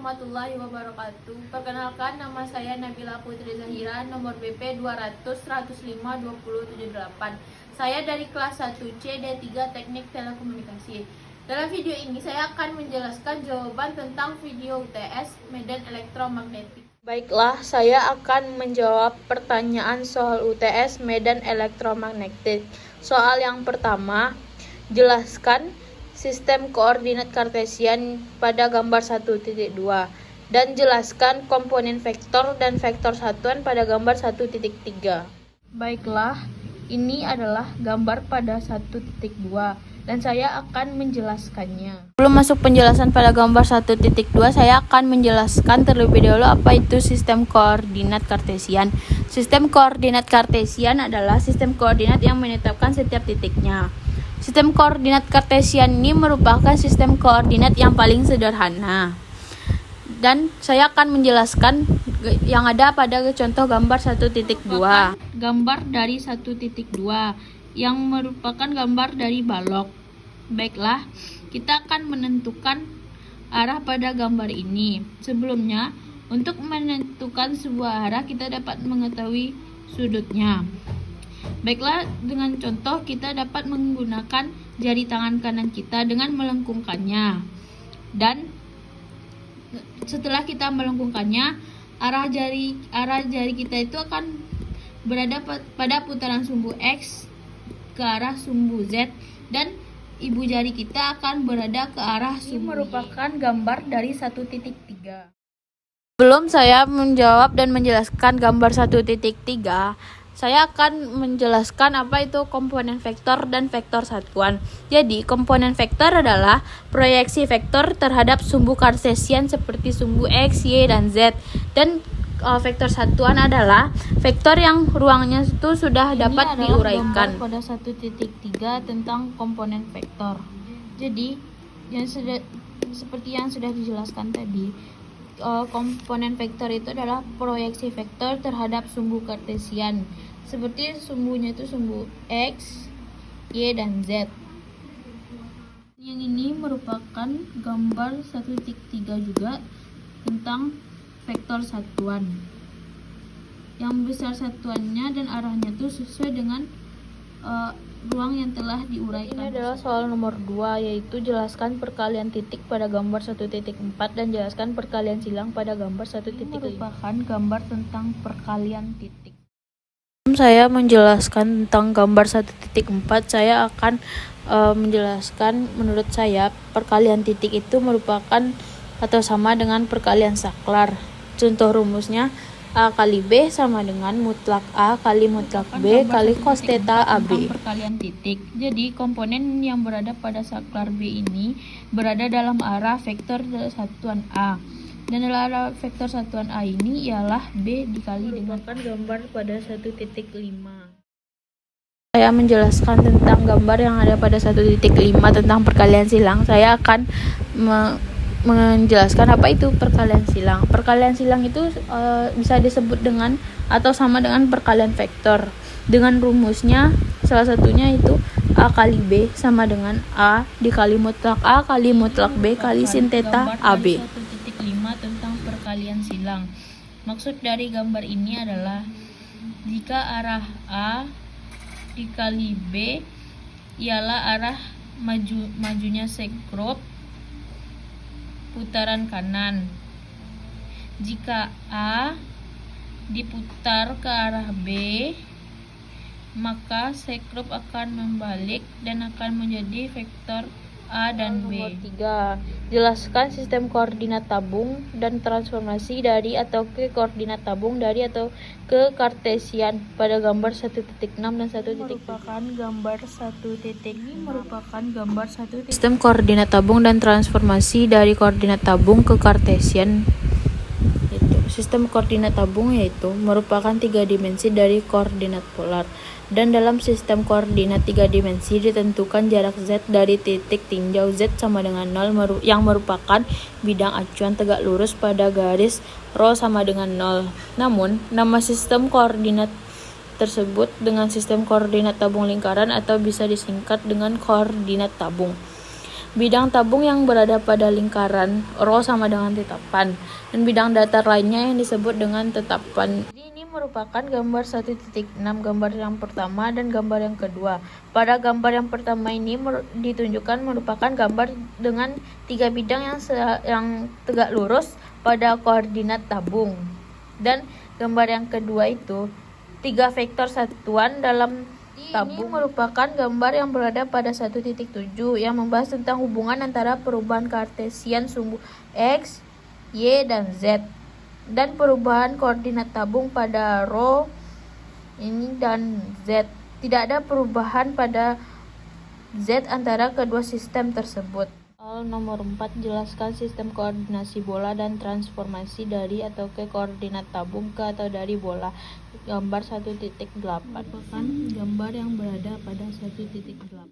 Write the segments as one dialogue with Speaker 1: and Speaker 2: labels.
Speaker 1: warahmatullahi wabarakatuh. Perkenalkan, nama saya Nabila Putri Zahira, nomor BP 200-105-2078. Saya dari kelas 1C D3 Teknik Telekomunikasi. Dalam video ini saya akan menjelaskan jawaban tentang video UTS Medan Elektromagnetik.
Speaker 2: Baiklah, saya akan menjawab pertanyaan soal UTS Medan Elektromagnetik. Soal yang pertama, jelaskan sistem koordinat kartesian pada gambar 1.2 dan jelaskan komponen vektor dan vektor satuan pada gambar 1.3. Baiklah, ini adalah gambar pada 1.2 dan saya akan menjelaskannya. Sebelum masuk penjelasan pada gambar 1.2, saya akan menjelaskan terlebih dahulu apa itu sistem koordinat kartesian. Sistem koordinat kartesian adalah sistem koordinat yang menetapkan setiap titiknya. Sistem koordinat kartesian ini merupakan sistem koordinat yang paling sederhana. Dan saya akan menjelaskan yang ada pada contoh gambar 1.2. Gambar dari 1.2 yang merupakan gambar dari balok. Baiklah, kita akan menentukan arah pada gambar ini. Sebelumnya, untuk menentukan sebuah arah kita dapat mengetahui sudutnya. Baiklah, dengan contoh kita dapat menggunakan jari tangan kanan kita dengan melengkungkannya. Dan setelah kita melengkungkannya, arah jari kita itu akan berada pada putaran sumbu X ke arah sumbu Z, dan ibu jari kita akan berada ke arah sumbu. Ini merupakan gambar dari 1.3. Sebelum saya menjawab dan menjelaskan gambar 1.3, saya akan menjelaskan apa itu komponen vektor dan vektor satuan. Jadi, komponen vektor adalah proyeksi vektor terhadap sumbu kartesian seperti sumbu X, Y, dan Z. Dan vektor satuan adalah vektor yang ruangnya itu sudah dapat diuraikan. Pada 1.3 tentang komponen vektor. Jadi, seperti yang sudah dijelaskan tadi, komponen vektor itu adalah proyeksi vektor terhadap sumbu kartesian. Seperti sumbunya itu sumbu X, Y, dan Z. Yang ini merupakan gambar 1.3 juga tentang vektor satuan. Yang besar satuannya dan arahnya itu sesuai dengan ruang yang telah diuraikan. Ini adalah soal nomor 2, yaitu jelaskan perkalian titik pada gambar 1.4 dan jelaskan perkalian silang pada gambar 1.5. Ini merupakan gambar tentang perkalian titik. Sebelum saya menjelaskan tentang gambar 1.4, saya akan menjelaskan menurut saya perkalian titik itu merupakan atau sama dengan perkalian saklar. Contoh rumusnya, A kali B sama dengan mutlak A kali mutlak B kali cos theta AB. Perkalian titik. Jadi komponen yang berada pada saklar B ini berada dalam arah vektor satuan A. Dan arah vektor satuan A ini ialah B dikali dengan gambar pada 1.5. Saya menjelaskan tentang gambar yang ada pada 1.5 tentang perkalian silang. Saya akan menjelaskan apa itu perkalian silang. Perkalian silang itu bisa disebut dengan atau sama dengan perkalian vektor. Dengan rumusnya, salah satunya itu A kali B sama dengan A dikali mutlak A kali mutlak B kali sin theta AB. 1.5 tentang perkalian silang. Maksud dari gambar ini adalah jika arah A dikali B ialah arah majunya sekrup putaran kanan. Jika A diputar ke arah B, maka sekrup akan membalik dan akan menjadi vektor A dan B. Nomor 3. Jelaskan sistem koordinat tabung dan transformasi dari atau ke koordinat tabung dari atau ke kartesian pada gambar 1.6 dan 1.7. Merupakan gambar 1.6. Ini merupakan gambar 1. Sistem koordinat tabung dan transformasi dari koordinat tabung ke kartesian. Sistem koordinat tabung yaitu merupakan 3 dimensi dari koordinat polar. Dan dalam sistem koordinat 3 dimensi ditentukan jarak Z dari titik tinjau Z sama dengan 0 yang merupakan bidang acuan tegak lurus pada garis ρ sama dengan 0. Namun, nama sistem koordinat tersebut dengan sistem koordinat tabung lingkaran atau bisa disingkat dengan koordinat tabung. Bidang tabung yang berada pada lingkaran rho sama dengan tetapan, dan bidang datar lainnya yang disebut dengan tetapan. Ini merupakan gambar 1.6, gambar yang pertama dan gambar yang kedua. Pada gambar yang pertama ini ditunjukkan merupakan gambar dengan 3 bidang yang tegak lurus pada koordinat tabung. Dan gambar yang kedua itu 3 vektor satuan dalam tabung. Ini merupakan gambar yang berada pada 1.7 yang membahas tentang hubungan antara perubahan kartesian sumbu X, Y, dan Z, dan perubahan koordinat tabung pada rho ini dan Z. Tidak ada perubahan pada Z antara kedua sistem tersebut. Soal nomor 4, jelaskan sistem koordinasi bola dan transformasi dari atau ke koordinat tabung ke atau dari bola. Gambar 1.8 merupakan gambar yang berada pada 1.8.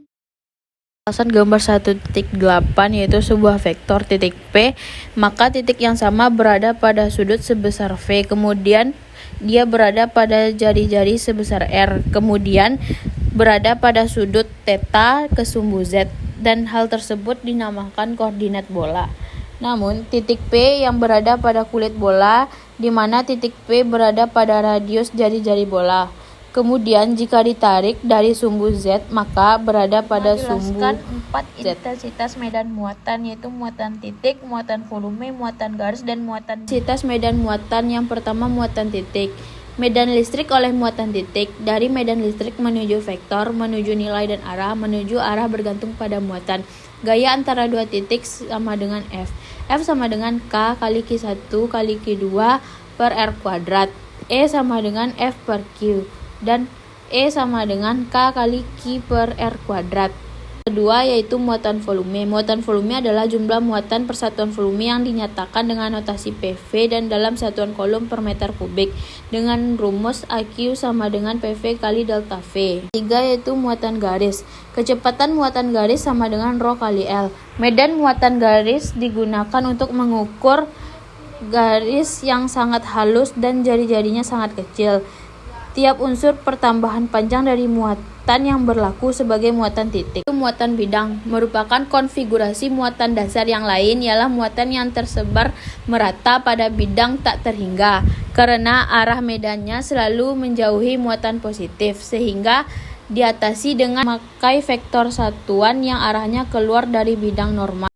Speaker 2: Alasan gambar 1.8 yaitu sebuah vektor titik P, maka titik yang sama berada pada sudut sebesar V, kemudian dia berada pada jari-jari sebesar R, kemudian berada pada sudut θ ke sumbu Z, dan hal tersebut dinamakan koordinat bola. Namun, titik P yang berada pada kulit bola, di mana titik P berada pada radius jari-jari bola. Kemudian, jika ditarik dari sumbu Z, maka berada pada sumbu 4 intensitas medan muatan, yaitu muatan titik, muatan volume, muatan garis, dan muatan. Intensitas medan muatan yang pertama muatan titik. Medan listrik oleh muatan titik. Dari medan listrik menuju vektor, menuju nilai dan arah, menuju arah bergantung pada muatan. Gaya antara dua titik sama dengan F. F sama dengan K kali Q1 kali Q2 per R kuadrat. E sama dengan F per Q. Dan E sama dengan K kali Q per R kuadrat. Kedua yaitu muatan volume. Muatan volume adalah jumlah muatan per satuan volume yang dinyatakan dengan notasi PV dan dalam satuan kolom per meter kubik dengan rumus AQ sama dengan PV kali delta V. Tiga yaitu muatan garis. Kecepatan muatan garis sama dengan rho kali L. Medan muatan garis digunakan untuk mengukur garis yang sangat halus dan jari-jarinya sangat kecil. Tiap unsur pertambahan panjang dari muatan yang berlaku sebagai muatan titik. Muatan bidang merupakan konfigurasi muatan dasar yang lain, ialah muatan yang tersebar merata pada bidang tak terhingga karena arah medannya selalu menjauhi muatan positif, sehingga diatasi dengan memakai vektor satuan yang arahnya keluar dari bidang normal.